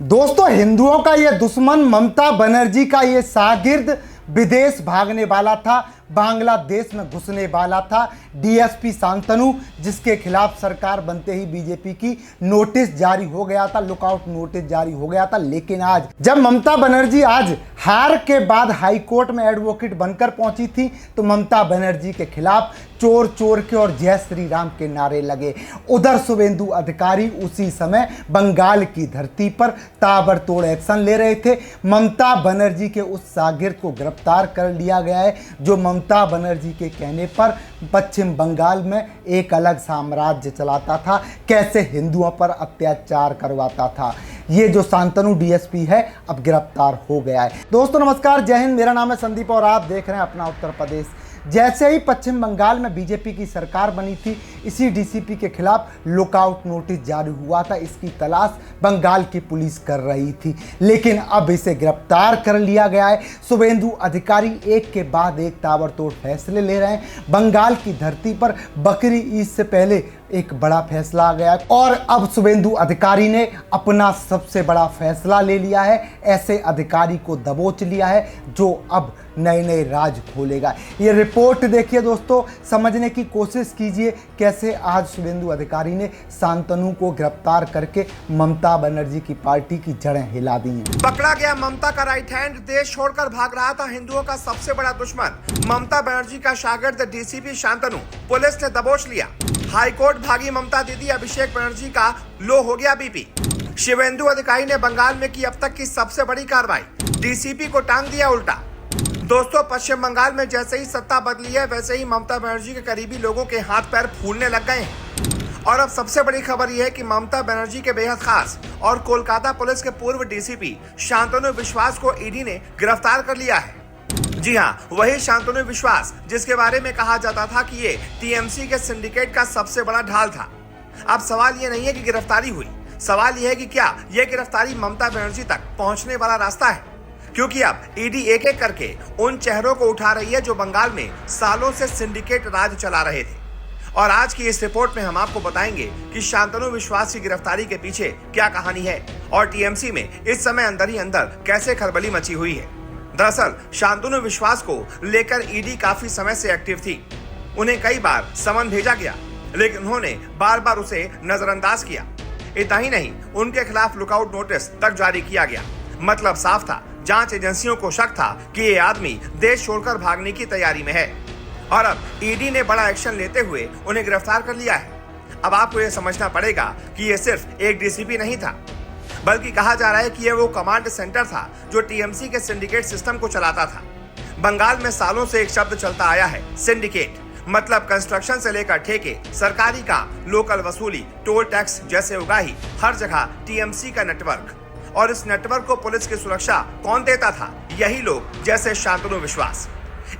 दोस्तों, हिंदुओं का ये दुश्मन ममता बनर्जी का ये शागिर्द विदेश भागने वाला था, बांग्लादेश में घुसने वाला था। डीएसपी शांतनु, जिसके खिलाफ सरकार बनते ही बीजेपी की नोटिस जारी हो गया था, लुकआउट नोटिस जारी हो गया था। लेकिन आज जब ममता बनर्जी आज हार के बाद हाई कोर्ट में एडवोकेट बनकर पहुंची थी, तो ममता बनर्जी के खिलाफ चोर चोर के और जय श्री राम के नारे लगे। उधर शुभेंदु अधिकारी उसी समय बंगाल की धरती पर ताबड़तोड़ एक्शन ले रहे थे। ममता बनर्जी के उस शागिर्द को गिरफ्तार कर लिया गया है, जो ममता बनर्जी के कहने पर पश्चिम बंगाल में एक अलग साम्राज्य चलाता था, कैसे हिंदुओं पर अत्याचार करवाता था। ये जो शांतनु डीएसपी है, अब गिरफ्तार हो गया है। दोस्तों नमस्कार, जय हिंद। मेरा नाम है संदीप और आप देख रहे हैं अपना उत्तर प्रदेश। जैसे ही पश्चिम बंगाल में बीजेपी की सरकार बनी थी, इसी डीसीपी के खिलाफ लुकआउट नोटिस जारी हुआ था। इसकी तलाश बंगाल की पुलिस कर रही थी, लेकिन अब इसे गिरफ्तार कर लिया गया है। शुभेंदु अधिकारी एक के बाद एक ताबड़तोड़ फैसले ले रहे हैं। बंगाल की धरती पर बकरी ईद से पहले एक बड़ा फैसला आ गया और अब शुभेंदु अधिकारी ने अपना सबसे बड़ा फैसला ले लिया है। ऐसे अधिकारी को दबोच लिया है जो अब नए नए राज खोलेगा। ये रिपोर्ट देखिए दोस्तों, समझने की कोशिश कीजिए कैसे आज शुभेंदु अधिकारी ने शांतनु को गिरफ्तार करके ममता बनर्जी की पार्टी की जड़ें हिला दी हैं। पकड़ा गया ममता का राइट हैंड। देश छोड़कर भाग रहा था हिंदुओं का सबसे बड़ा दुश्मन ममता बनर्जी का शागिर्द डीसीपी शांतनु, पुलिस ने दबोच लिया। हाईकोर्ट भागी ममता दीदी अभिषेक बनर्जी का लो हो गया बीपी। शुभेंदु अधिकारी ने बंगाल में की अब तक की सबसे बड़ी कार्रवाई, डीसीपी को टांग दिया उल्टा। दोस्तों, पश्चिम बंगाल में जैसे ही सत्ता बदली है, वैसे ही ममता बनर्जी के करीबी लोगों के हाथ पैर फूलने लग गए हैं। और अब सबसे बड़ी खबर यह है कि ममता बनर्जी के बेहद खास और कोलकाता पुलिस के पूर्व डीसीपी शांतनु विश्वास को ईडी ने गिरफ्तार कर लिया है। जी हाँ, वही शांतनु विश्वास जिसके बारे में कहा जाता था कि ये टीएमसी के सिंडिकेट का सबसे बड़ा ढाल था। अब सवाल ये नहीं है कि गिरफ्तारी हुई, सवाल यह है कि क्या यह गिरफ्तारी ममता बनर्जी तक पहुंचने वाला रास्ता है, क्योंकि अब ईडी एक एक करके उन चेहरों को उठा रही है जो बंगाल में सालों से सिंडिकेट राज चला रहे थे। और आज की इस रिपोर्ट में हम आपको बताएंगे कि शांतनु विश्वास की गिरफ्तारी के पीछे क्या कहानी है और टीएमसी में इस समय अंदर ही अंदर कैसे खलबली मची हुई है। दरअसल शांतनु विश्वास को लेकर ईडी काफी समय से एक्टिव थी। उन्हें कई बार समन भेजा गया, लेकिन उन्होंने बार बार उसे नजरअंदाज किया। इतना ही नहीं, उनके खिलाफ लुकआउट नोटिस तक जारी किया गया। मतलब साफ था, जांच एजेंसियों को शक था कि ये आदमी देश छोड़कर भागने की तैयारी में है। और अब ईडी ने बड़ा एक्शन लेते हुए उन्हें गिरफ्तार कर लिया है। अब आपको यह समझना पड़ेगा कि ये सिर्फ एक डीसीपी नहीं था, बल्कि कहा जा रहा है कि यह वो कमांड सेंटर था जो टीएमसी के सिंडिकेट सिस्टम को चलाता था। बंगाल में सालों से एक शब्द चलता आया है, सिंडिकेट। मतलब कंस्ट्रक्शन से लेकर ठेके, सरकारी काम, लोकल वसूली, टोल टैक्स जैसे उगाही, हर जगह टीएमसी का नेटवर्क। और इस नेटवर्क को पुलिस की सुरक्षा कौन देता था? यही लोग, जैसे शांतनु विश्वास।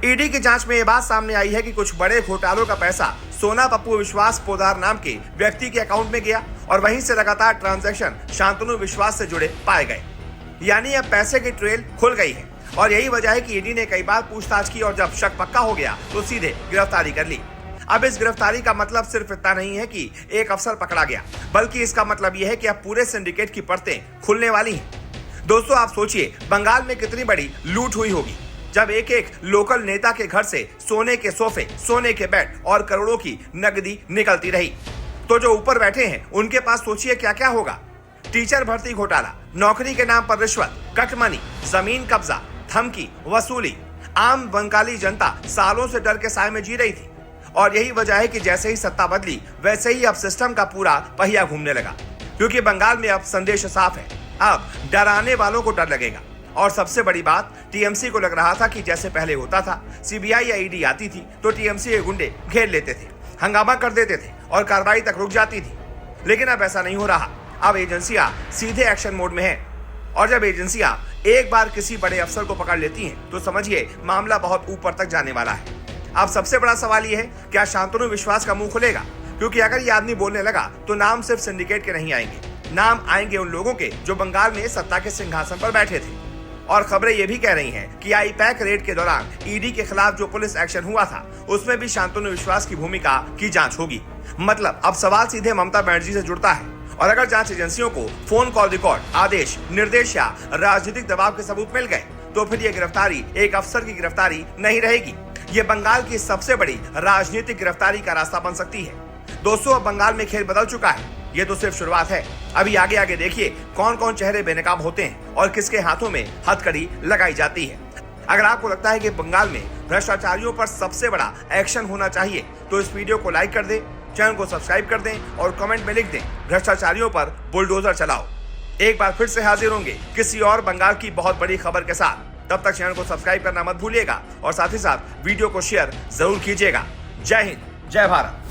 ईडी की जांच में यह बात सामने आई है कि कुछ बड़े घोटालों का पैसा सोना पप्पू विश्वास पोदार नाम के व्यक्ति के अकाउंट में गया और वहीं से लगातार ट्रांजैक्शन शांतनु विश्वास से जुड़े पाए गए। यानी अब पैसे की ट्रेल खुल गई है और यही वजह है कि ईडी ने कई बार पूछताछ की और जब शक पक्का हो गया तो सीधे गिरफ्तारी कर ली। अब इस गिरफ्तारी का मतलब सिर्फ इतना नहीं है कि एक अफसर पकड़ा गया, बल्कि इसका मतलब यह है कि अब पूरे सिंडिकेट की परतें खुलने वाली हैं। दोस्तों, आप सोचिए बंगाल में कितनी बड़ी लूट हुई होगी जब एक एक लोकल नेता के घर से सोने के सोफे, सोने के बेड और करोड़ों की नकदी निकलती रही। तो जो ऊपर बैठे हैं उनके पास सोचिए क्या क्या होगा। टीचर भर्ती घोटाला, नौकरी के नाम पर रिश्वत, कटमनी, जमीन कब्जा, धमकी, वसूली। आम बंगाली जनता सालों से डर के साए में जी रही थी और यही वजह है कि जैसे ही सत्ता बदली, वैसे ही अब सिस्टम का पूरा पहिया घूमने लगा। क्योंकि बंगाल में अब संदेश साफ है, अब डराने वालों को डर लगेगा। और सबसे बड़ी बात, टीएमसी को लग रहा था कि जैसे पहले होता था, सीबीआई या ईडी आती थी तो टीएमसी के गुंडे घेर लेते थे, हंगामा कर देते थे और कार्रवाई तक रुक जाती थी। लेकिन अब ऐसा नहीं हो रहा। अब एजेंसियां सीधे एक्शन मोड में हैं और जब एजेंसियां एक बार किसी बड़े अफसर को पकड़ लेती हैं तो समझिए मामला बहुत ऊपर तक जाने वाला है। अब सबसे बड़ा सवाल यह है, क्या शांतनु विश्वास का मुंह खुलेगा? क्योंकि अगर ये आदमी बोलने लगा तो नाम सिर्फ सिंडिकेट के नहीं आएंगे, नाम आएंगे उन लोगों के जो बंगाल में सत्ता के सिंहासन पर बैठे थे। और खबरें ये भी कह रही हैं कि आईपैक रेड के दौरान ईडी के खिलाफ जो पुलिस एक्शन हुआ था, उसमें भी शांतनु विश्वास की भूमिका की जांच होगी। मतलब अब सवाल सीधे ममता बनर्जी से जुड़ता है और अगर जांच एजेंसियों को फोन कॉल रिकॉर्ड, आदेश, निर्देश या राजनीतिक दबाव के सबूत मिल गए तो फिर ये गिरफ्तारी एक अफसर की गिरफ्तारी नहीं रहेगी। ये बंगाल की सबसे बड़ी राजनीतिक गिरफ्तारी का रास्ता बन सकती है। दोस्तों, अब बंगाल में खेल बदल चुका है। ये तो सिर्फ शुरुआत है। अभी आगे आगे देखिए कौन कौन चेहरे बेनकाब होते हैं और किसके हाथों में हथकड़ी लगाई जाती है। अगर आपको लगता है कि बंगाल में भ्रष्टाचारियों पर सबसे बड़ा एक्शन होना चाहिए तो इस वीडियो को लाइक कर दें, चैनल को सब्सक्राइब कर दें और कमेंट में लिख दें भ्रष्टाचारियों पर बुलडोजर चलाओ। एक बार फिर से हाजिर होंगे किसी और बंगाल की बहुत बड़ी खबर के साथ। तब तक चैनल को सब्सक्राइब करना मत भूलिएगा और साथ ही साथ वीडियो को शेयर जरूर कीजिएगा। जय हिंद, जय भारत।